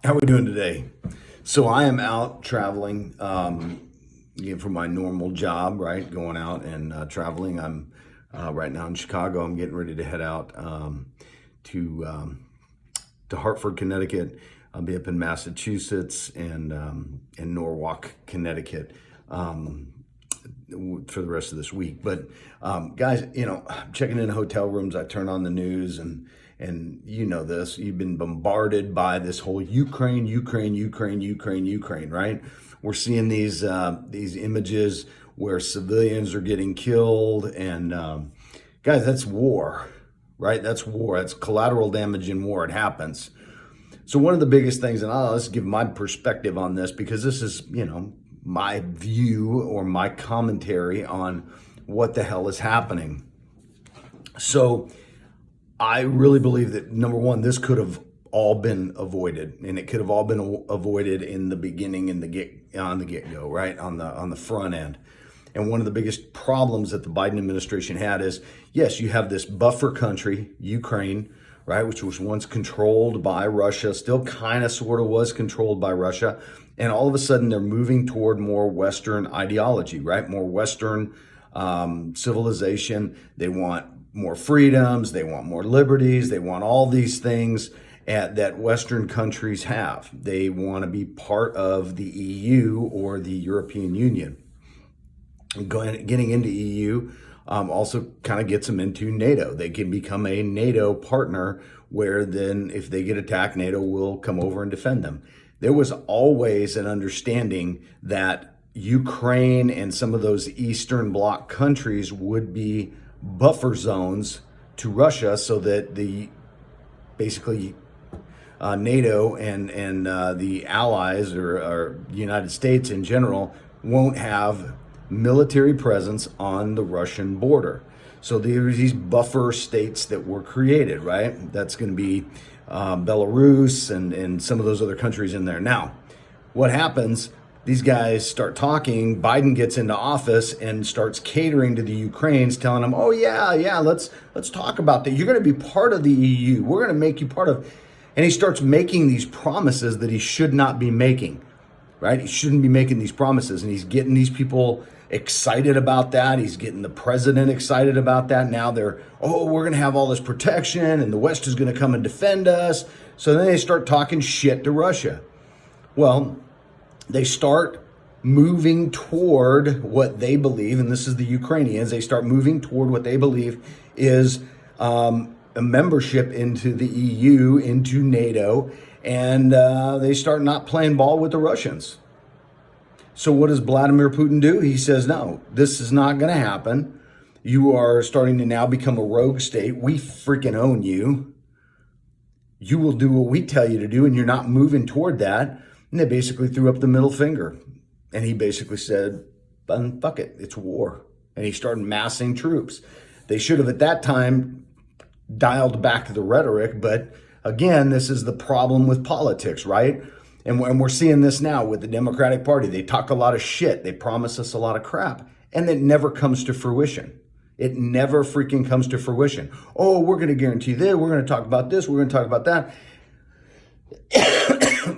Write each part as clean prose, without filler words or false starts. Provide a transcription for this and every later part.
How are we doing today? So I am out traveling for my normal job, right? Going out and traveling. I'm right now in Chicago. I'm getting ready to head out to Hartford, Connecticut. I'll be up in Massachusetts and Norwalk, Connecticut for the rest of this week. But guys, I'm checking in hotel rooms. I turn on the news and you know this, you've been bombarded by this whole Ukraine, right? We're seeing these images where civilians are getting killed, and guys, that's war, right? That's war. That's collateral damage in war. It happens. So one of the biggest things, and let's give my perspective on this, because this is, my view or my commentary on what the hell is happening. So I really believe that, number one, this could have all been avoided, and it could have all been avoided in the beginning, on the get-go, right? On the front end. And one of the biggest problems that the Biden administration had is, yes, you have this buffer country, Ukraine, right, which was once controlled by Russia, still kind of sort of was controlled by Russia. And all of a sudden they're moving toward more Western ideology, right? More Western civilization. They want more freedoms. They want more liberties. They want all these things that Western countries have. They want to be part of the EU or the European Union. Getting into EU also kind of gets them into NATO. They can become a NATO partner, where then if they get attacked, NATO will come over and defend them. There was always an understanding that Ukraine and some of those Eastern Bloc countries would be buffer zones to Russia, so that basically NATO and the allies or the United States in general won't have military presence on the Russian border. So there are these buffer states that were created, right? That's going to be Belarus and some of those other countries in there. Now, what happens? These guys start talking. Biden gets into office and starts catering to the Ukrainians, telling them, "Oh yeah, let's talk about that. You're going to be part of the EU. We're going to make you part of." And he starts making these promises that he should not be making, right? He shouldn't be making these promises, and he's getting these people excited about that. He's getting the president excited about that. Now we're going to have all this protection, and the West is going to come and defend us. So then they start talking shit to Russia. Well, they start moving toward what they believe, and this is the Ukrainians, they start moving toward what they believe is a membership into the EU, into NATO, and they start not playing ball with the Russians. So what does Vladimir Putin do? He says, no, this is not going to happen. You are starting to now become a rogue state. We freaking own you. You will do what we tell you to do, and you're not moving toward that. And they basically threw up the middle finger. And he basically said, fuck it, it's war. And he started massing troops. They should have at that time dialed back the rhetoric. But again, this is the problem with politics, right? And we're seeing this now with the Democratic Party. They talk a lot of shit. They promise us a lot of crap. And it never comes to fruition. It never freaking comes to fruition. Oh, we're going to guarantee this. We're going to talk about this. We're going to talk about that.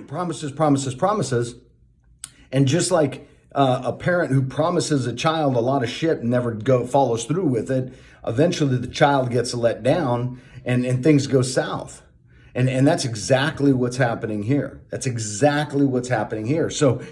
Promises. And just like a parent who promises a child a lot of shit and never follows through with it, eventually the child gets let down and things go south. And that's exactly what's happening here. So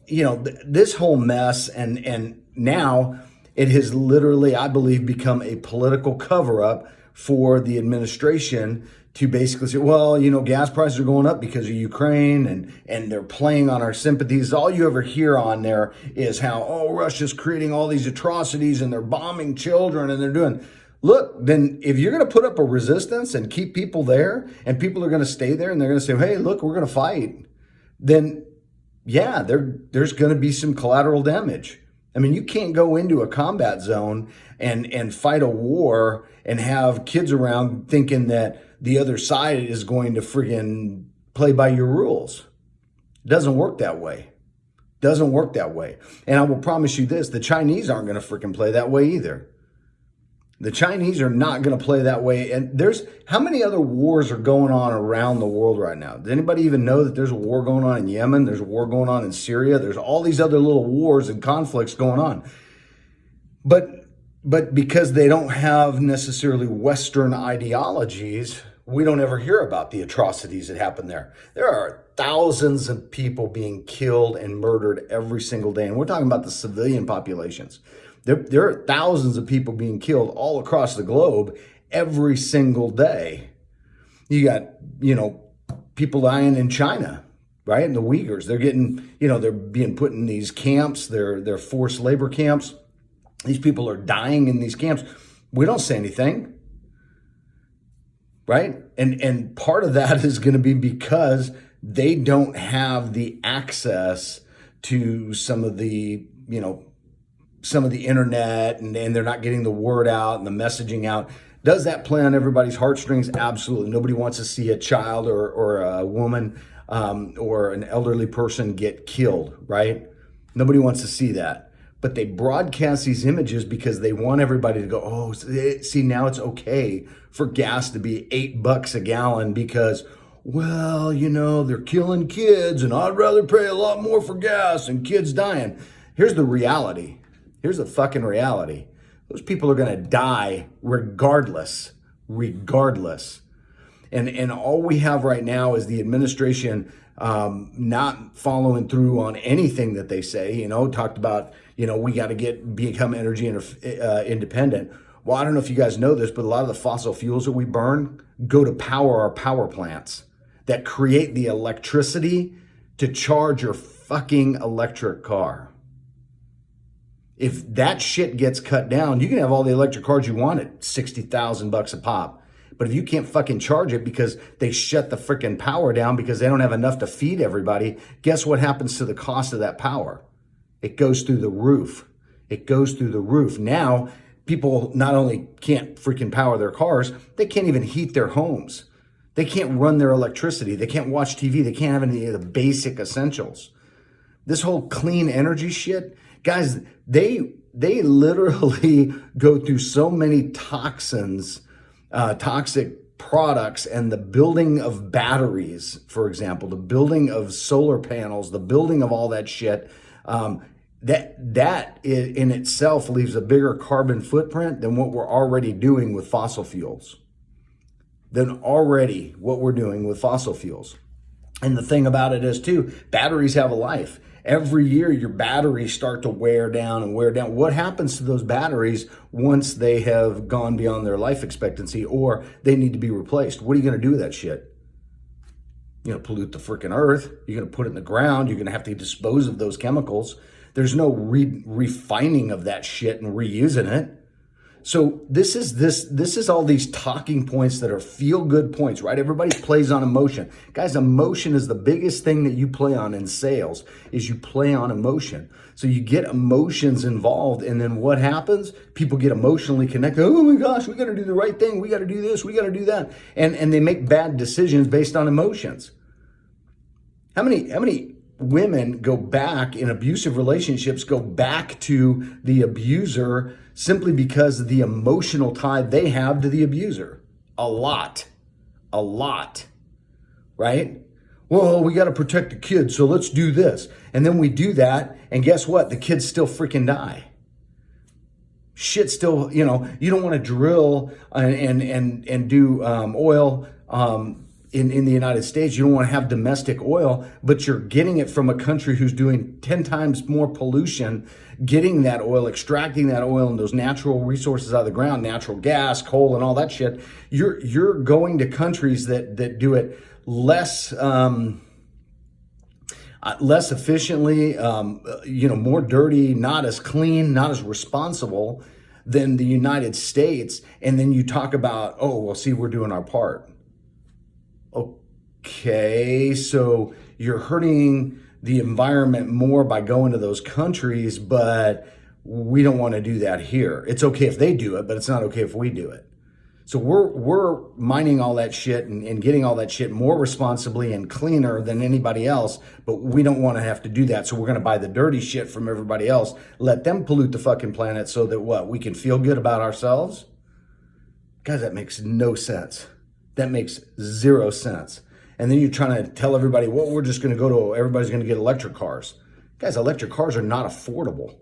this whole mess and now it has literally, I believe, become a political cover-up for the administration to basically say, well, gas prices are going up because of Ukraine and they're playing on our sympathies. All you ever hear on there is how, Russia's creating all these atrocities and they're bombing children and they're doing... Look, then if you're going to put up a resistance and keep people there and people are going to stay there and they're going to say, hey, look, we're going to fight, then yeah, there's going to be some collateral damage. I mean, you can't go into a combat zone and fight a war and have kids around thinking that the other side is going to friggin' play by your rules. It doesn't work that way. And I will promise you this, the Chinese aren't going to freaking play that way either. The Chinese are not going to play that way. And there's how many other wars are going on around the world right now? Does anybody even know that there's a war going on in Yemen? There's a war going on in Syria. There's all these other little wars and conflicts going on. But because they don't have necessarily Western ideologies, we don't ever hear about the atrocities that happen there. There are thousands of people being killed and murdered every single day. And we're talking about the civilian populations. There are thousands of people being killed all across the globe every single day. You got, people dying in China, right? And the Uyghurs, they're getting, they're being put in these camps. They're forced labor camps. These people are dying in these camps. We don't say anything, right? And part of that is going to be because they don't have the access to some of the internet, and they're not getting the word out and the messaging out. Does that play on everybody's heartstrings? Absolutely. Nobody wants to see a child or a woman or an elderly person get killed, right? Nobody wants to see that. But they broadcast these images because they want everybody to go, oh, see, now it's okay for gas to be $8 a gallon because, well, they're killing kids and I'd rather pay a lot more for gas and kids dying. Here's the reality. Here's the fucking reality. Those people are going to die regardless. And all we have right now is the administration not following through on anything that they say. Talked about, we got to become energy independent. Well, I don't know if you guys know this, but a lot of the fossil fuels that we burn go to power our power plants that create the electricity to charge your fucking electric car. If that shit gets cut down, you can have all the electric cars you want at $60,000 a pop. But if you can't fucking charge it because they shut the freaking power down because they don't have enough to feed everybody, guess what happens to the cost of that power? It goes through the roof. Now, people not only can't freaking power their cars, they can't even heat their homes. They can't run their electricity. They can't watch TV. They can't have any of the basic essentials. This whole clean energy shit, guys, they literally go through so many toxins, toxic products, and the building of batteries, for example, the building of solar panels, the building of all that shit, that in itself leaves a bigger carbon footprint than what we're already doing with fossil fuels. And the thing about it is too, batteries have a life. Every year your batteries start to wear down. What happens to those batteries once they have gone beyond their life expectancy or they need to be replaced? What are you going to do with that shit? You're going to pollute the freaking earth. You're going to put it in the ground. You're going to have to dispose of those chemicals. There's no refining of that shit and reusing it. So this is all these talking points that are feel-good points, right? Everybody plays on emotion. Guys, emotion is the biggest thing that you play on in sales, is you play on emotion. So you get emotions involved, and then what happens? People get emotionally connected. Oh my gosh, we got to do the right thing. We got to do this. We got to do that. And they make bad decisions based on emotions. How many women go back in abusive relationships, go back to the abuser simply because of the emotional tie they have to the abuser? A lot, right? Well, we got to protect the kids, so let's do this. And then we do that, and guess what? The kids still freaking die. Shit still, you don't want to drill and do oil in the United States. You don't want to have domestic oil, but you're getting it from a country who's doing 10 times more pollution, getting that oil, extracting that oil and those natural resources out of the ground, natural gas, coal, and all that shit. You're going to countries that do it less efficiently, more dirty, not as clean, not as responsible than the United States. And then you talk about, oh, well, see, we're doing our part. Okay, so you're hurting the environment more by going to those countries, but we don't want to do that here. It's okay if they do it, but it's not okay if we do it. So we're mining all that shit and getting all that shit more responsibly and cleaner than anybody else, but we don't want to have to do that. So we're going to buy the dirty shit from everybody else, let them pollute the fucking planet so that what? We can feel good about ourselves? Guys, that makes no sense. That makes zero sense. And then you're trying to tell everybody, well, we're just going to everybody's going to get electric cars. Guys, electric cars are not affordable.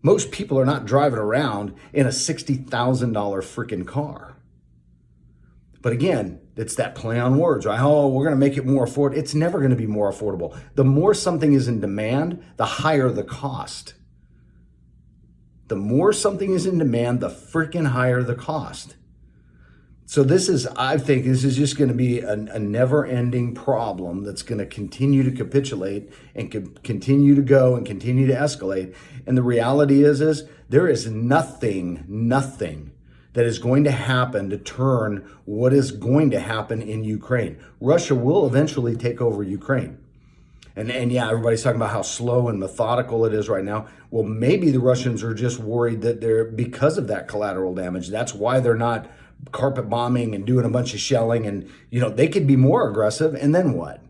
Most people are not driving around in a $60,000 freaking car. But again, it's that play on words, right? Oh, we're going to make it more affordable. It's never going to be more affordable. The more something is in demand, the higher the cost. The more something is in demand, the freaking higher the cost. So I think this is just going to be a never-ending problem that's going to continue to capitulate and continue to go and continue to escalate. And the reality is there is nothing that is going to happen to turn what is going to happen in Ukraine. Russia will eventually take over Ukraine. And yeah, everybody's talking about how slow and methodical it is right now. Well, maybe the Russians are just worried that because of that collateral damage, that's why they're not carpet bombing and doing a bunch of shelling. And, they could be more aggressive. And then what?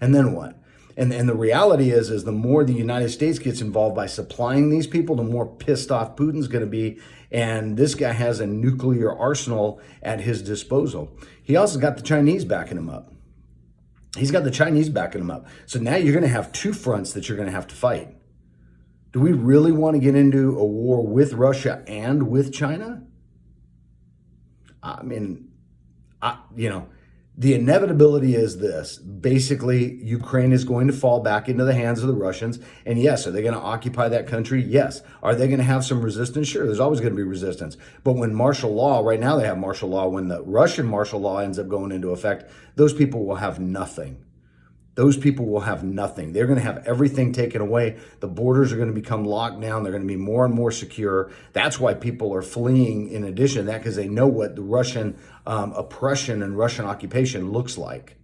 And the reality is the more the United States gets involved by supplying these people, the more pissed off Putin's going to be. And this guy has a nuclear arsenal at his disposal. He also got the Chinese backing him up. So now you're going to have two fronts that you're going to have to fight. Do we really want to get into a war with Russia and with China? I mean, the inevitability is this. Basically, Ukraine is going to fall back into the hands of the Russians. And yes, are they going to occupy that country? Yes. Are they going to have some resistance? Sure, there's always going to be resistance. But when martial law, right now they have martial law, when the Russian martial law ends up going into effect, those people will have nothing. They're going to have everything taken away. The borders are going to become locked down. They're going to be more and more secure. That's why people are fleeing in addition to that, because they know what the Russian oppression and Russian occupation looks like.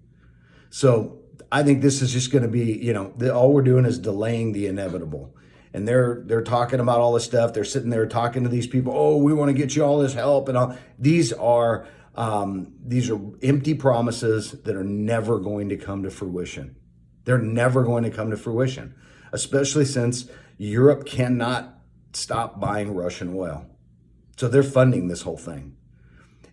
So I think this is just going to be, all we're doing is delaying the inevitable. And they're talking about all this stuff. They're sitting there talking to these people. Oh, we want to get you all this help and all. These are empty promises that are never going to come to fruition. They're never going to come to fruition, especially since Europe cannot stop buying Russian oil. So they're funding this whole thing.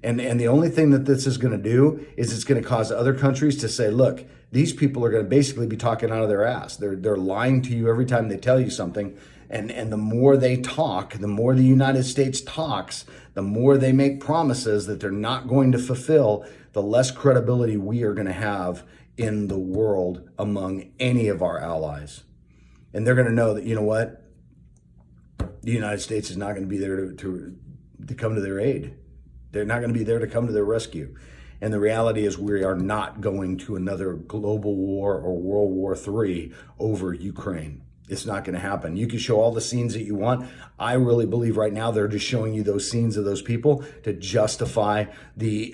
And the only thing that this is going to do is it's going to cause other countries to say, look, these people are going to basically be talking out of their ass. They're lying to you every time they tell you something. And the more they talk, the more the United States talks, the more they make promises that they're not going to fulfill, the less credibility we are going to have in the world among any of our allies. And they're going to know that, you know what? The United States is not going to be there to come to their aid. They're not going to be there to come to their rescue. And the reality is we are not going to another global war or World War III over Ukraine. It's not going to happen. You can show all the scenes that you want. I really believe right now they're just showing you those scenes of those people to justify the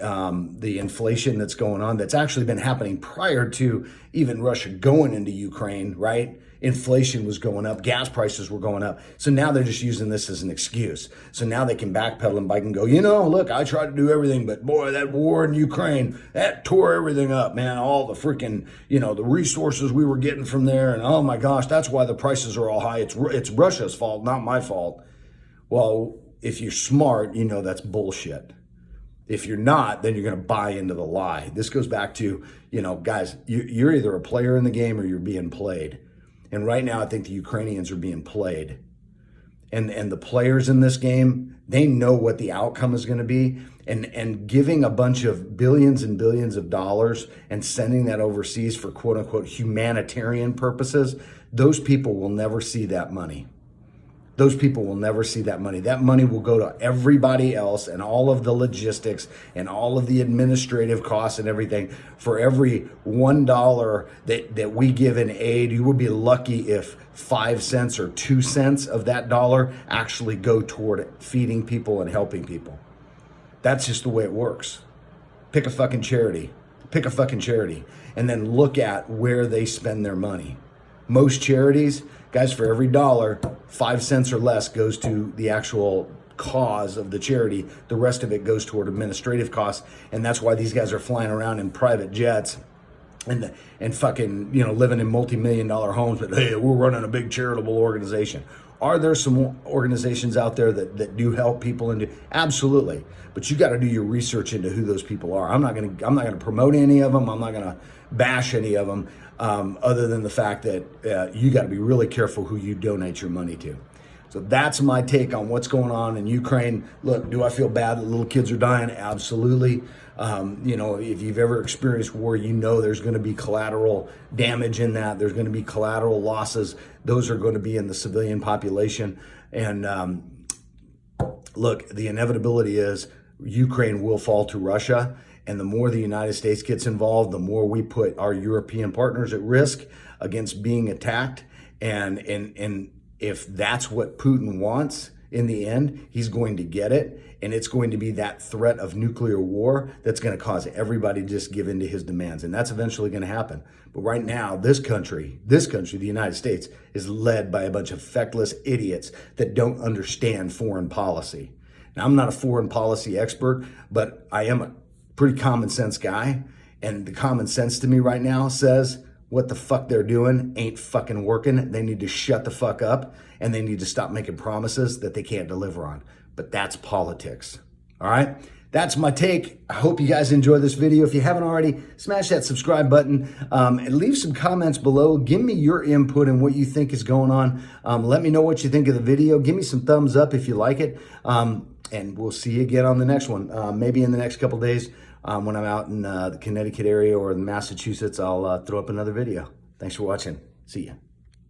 inflation that's going on. That's actually been happening prior to even Russia going into Ukraine, right? Inflation was going up, gas prices were going up. So now they're just using this as an excuse. So now they can backpedal and bike and go, look, I tried to do everything, but boy, that war in Ukraine, that tore everything up, man. All the freaking, the resources we were getting from there. And oh my gosh, that's why the prices are all high. It's Russia's fault, not my fault. Well, if you're smart, that's bullshit. If you're not, then you're going to buy into the lie. This goes back to, guys, you're either a player in the game or you're being played. And right now, I think the Ukrainians are being played. And the players in this game, they know what the outcome is going to be. And giving a bunch of billions and billions of dollars and sending that overseas for quote unquote humanitarian purposes, those people will never see that money. Those people will never see that money. That money will go to everybody else and all of the logistics and all of the administrative costs and everything. For every $1 that we give in aid, you would be lucky if 5 cents or 2 cents of that dollar actually go toward feeding people and helping people. That's just the way it works. Pick a fucking charity. And then look at where they spend their money. Most charities, guys, for every dollar, 5 cents or less goes to the actual cause of the charity. The rest of it goes toward administrative costs. And that's why these guys are flying around in private jets and fucking, living in multi-million-dollar homes. But hey, we're running a big charitable organization. Are there some organizations out there that do help people? Absolutely, but you got to do your research into who those people are. I'm not gonna promote any of them. I'm not gonna bash any of them, other than the fact that you got to be really careful who you donate your money to. So that's my take on what's going on in Ukraine. Look, do I feel bad that little kids are dying? Absolutely. If you've ever experienced war, you know there's going to be collateral damage in that. There's going to be collateral losses. Those are going to be in the civilian population. And look, the inevitability is Ukraine will fall to Russia. And the more the United States gets involved, the more we put our European partners at risk against being attacked. And if that's what Putin wants, in the end, he's going to get it. And it's going to be that threat of nuclear war that's going to cause everybody to just give in to his demands. And that's eventually going to happen. But right now, this country, the United States, is led by a bunch of feckless idiots that don't understand foreign policy. Now, I'm not a foreign policy expert, but I am a pretty common sense guy. And the common sense to me right now says, what the fuck they're doing ain't fucking working. They need to shut the fuck up, and they need to stop making promises that they can't deliver on. But that's politics. All right? That's my take. I hope you guys enjoy this video. If you haven't already, smash that subscribe button and leave some comments below. Give me your input and what you think is going on. Let me know what you think of the video. Give me some thumbs up if you like it. And we'll see you again on the next one. Maybe in the next couple days. When I'm out in the Connecticut area or in Massachusetts, I'll throw up another video. Thanks for watching. See ya.